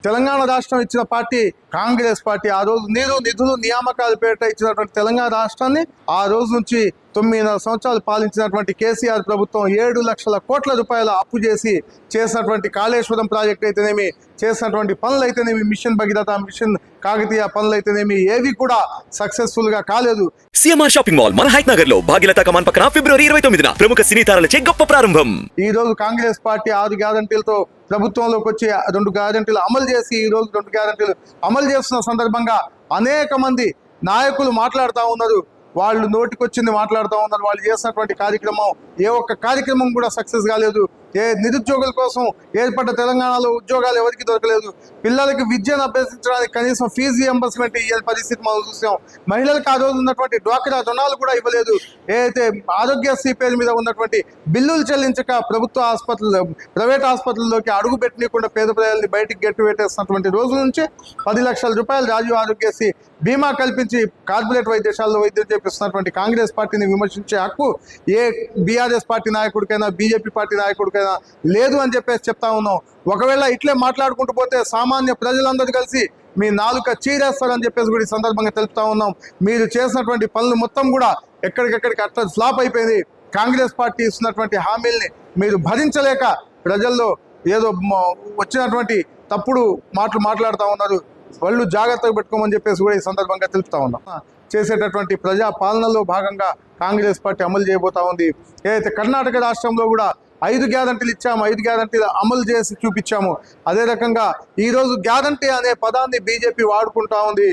తెలంగాణ రాష్ట్రం ఇచ్చిన party Congress party. ఆ రోజు నిధులు నియామకాల పేరిట ఇచ్చినటువంటి తెలంగాణ రాష్ట్రాన్ని ఆ రోజు నుంచి 9.5 సంవత్సరాలు పాలించినటువంటి కేసీఆర్ ప్రభుత్వం 7 లక్షల కోట్ల రూపాయల అప్పు చేసి చేసినటువంటి కాళేశ్వరం ప్రాజెక్ట్ అయితేనేమి, చేసినటువంటి పనులు అయితేనేమి, మిషన్ భగీరథ, మిషన్ కాకతీయ పనులు అయితేనేమి ఏవి కూడా సక్సెస్ఫుల్ గా కాలేదు. సిఎంఆర్ షాపింగ్ మాల్ మన హైట్ నగర్ లో భాగ్యలతా కమాన్ పక్కన ఫిబ్రవరి 29న ప్రముఖ సినీ తారలచే గొప్ప ప్రారంభం. ఈ రోజు కాంగ్రెస్ పార్టీ 6 గ్యారంటీలతో ప్రభుత్వంలోకి వచ్చి 2 గ్యారంటీలు అమలు చేసి ఈ రోజు 2 గ్యారంటీలు అమలు చేస్తున్న సందర్భంగా అనేక మంది నాయకులు మాట్లాడుతూ ఉన్నారు. వాళ్ళు నోటికొచ్చింది మాట్లాడుతూ ఉన్నారు. వాళ్ళు చేసినటువంటి కార్యక్రమం ఏ ఒక్క కార్యక్రమం కూడా సక్సెస్ కాలేదు. నిరుద్యోగుల కోసం ఏర్పడ్డ తెలంగాణలో ఉద్యోగాలు ఎవరికి దొరకలేదు. పిల్లలకి విద్యను అభ్యసించడానికి కనీసం ఫీజు రియంబర్స్మెంట్ ఇయ్యని పరిస్థితి మనం చూసాం. మహిళలకు ఆ రోజు ఉన్నటువంటి డ్వాక్రా రుణాలు కూడా ఇవ్వలేదు. ఏదైతే ఆరోగ్యశ్రీ పేరు మీద ఉన్నటువంటి బిల్లులు చెల్లించక ప్రభుత్వ ఆసుపత్రులు, ప్రైవేట్ ఆసుపత్రుల్లోకి అడుగు పెట్టనీయకుండా పేద ప్రజల్ని బయటికి గెట్టుపెట్టేస్తున్నటువంటి రోజు నుంచి 10 లక్షల రూపాయలు రాజీవ్ ఆరోగ్యశ్రీ బీమా కల్పించి కార్పొరేట్ వైద్యశాలలో వైద్యం చేపిస్తున్నటువంటి కాంగ్రెస్ పార్టీని విమర్శించే హక్కు ఏ బీఆర్ఎస్ పార్టీ నాయకుడికైనా, బీజేపీ పార్టీ నాయకుడికైనా లేదు అని చెప్పేసి చెప్తా ఉన్నాం. ఒకవేళ ఇట్లే మాట్లాడుకుంటూ పోతే సామాన్య ప్రజలందరూ కలిసి మీ నాలుక చీరేస్తారని చెప్పేసి కూడా ఈ సందర్భంగా తెలుపుతా ఉన్నాం. మీరు చేసినటువంటి పనులు మొత్తం కూడా ఎక్కడికెక్కడికి అట్లా ఫ్లాప్ అయిపోయింది. కాంగ్రెస్ పార్టీ ఇస్తున్నటువంటి హామీల్ని మీరు భరించలేక ప్రజల్లో ఏదో వచ్చినటువంటి తప్పుడు మాటలు మాట్లాడుతూ ఉన్నారు. వాళ్ళు జాగ్రత్తగా పెట్టుకోమని చెప్పేసి కూడా ఈ సందర్భంగా తెలుపుతా ఉన్నాం. చేసేటటువంటి ప్రజా పాలనలో భాగంగా కాంగ్రెస్ పార్టీ అమలు చేయబోతా ఉంది. ఏదైతే కర్ణాటక రాష్ట్రంలో కూడా 5 గ్యారంటీలు ఇచ్చాము, 5 గ్యారంటీలు అమలు చేసి చూపించాము. అదే రకంగా ఈరోజు గ్యారంటీ అనే పదాన్ని బీజేపీ వాడుకుంటా ఉంది.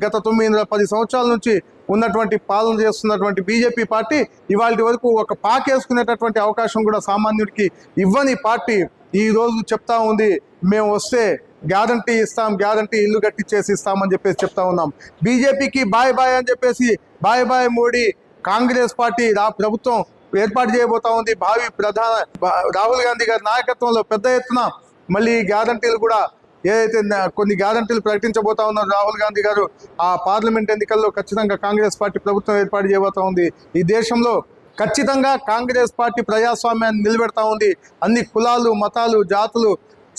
గత 9-10 సంవత్సరాల నుంచి ఉన్నటువంటి పాలన చేస్తున్నటువంటి బీజేపీ పార్టీ ఇవాళ వరకు ఒక పాకేసుకునేటటువంటి అవకాశం కూడా సామాన్యుడికి ఇవ్వని పార్టీ ఈ రోజు చెప్తా ఉంది, మేము వస్తే గ్యారంటీ ఇస్తాం, గ్యారంటీ ఇల్లు కట్టించేసి ఇస్తామని చెప్పేసి చెప్తా ఉన్నాం. బీజేపీకి బాయ్ బాయ్ అని చెప్పేసి bye bye Modi Congress party ప్రభుత్వం ఏర్పాటు చేయబోతా ఉంది. భావి ప్రధాన రాహుల్ గాంధీ గారి నాయకత్వంలో పెద్ద ఎత్తున మళ్ళీ గ్యారంటీలు కూడా ఏదైతే కొన్ని గ్యారంటీలు ప్రకటించబోతా ఉన్నారు రాహుల్ గాంధీ గారు, ఆ పార్లమెంట్ ఎన్నికల్లో ఖచ్చితంగా కాంగ్రెస్ పార్టీ ప్రభుత్వం ఏర్పాటు చేయబోతా ఉంది. ఈ దేశంలో ఖచ్చితంగా కాంగ్రెస్ పార్టీ ప్రజాస్వామ్యాన్ని నిలబెడతా ఉంది. అన్ని కులాలు, మతాలు, జాతులు,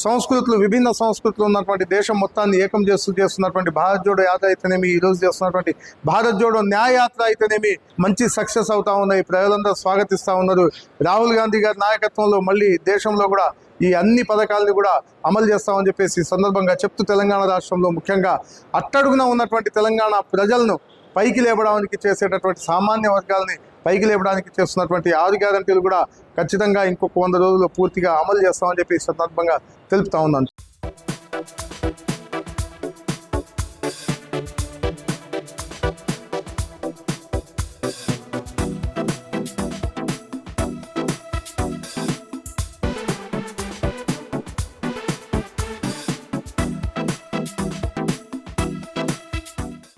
సంస్కృతులు, విభిన్న సంస్కృతులు ఉన్నటువంటి దేశం మొత్తాన్ని ఏకం చేస్తున్నటువంటి భారత్ జోడో యాత్ర అయితేనేమి, ఈరోజు చేస్తున్నటువంటి భారత్ జోడో న్యాయ యాత్ర అయితేనేమి మంచి సక్సెస్ అవుతా ఉన్నాయి. ప్రజలందరూ స్వాగతిస్తూ ఉన్నారు. రాహుల్ గాంధీ గారి నాయకత్వంలో మళ్ళీ దేశంలో కూడా ఈ అన్ని పథకాలని కూడా అమలు చేస్తామని చెప్పేసి ఈ సందర్భంగా చెప్తూ తెలంగాణ రాష్ట్రంలో ముఖ్యంగా అట్టడుగున ఉన్నటువంటి తెలంగాణ ప్రజలను పైకి లేపడానికి చేసేటటువంటి సామాన్య వర్గాలని పైకి లేపడానికి చేస్తున్నటువంటి 6 గ్యారంటీలు కూడా ఖచ్చితంగా ఇంకొక 100 రోజుల్లో పూర్తిగా అమలు చేస్తామని చెప్పి ఈ సందర్భంగా తెలుపుతా ఉన్నాను.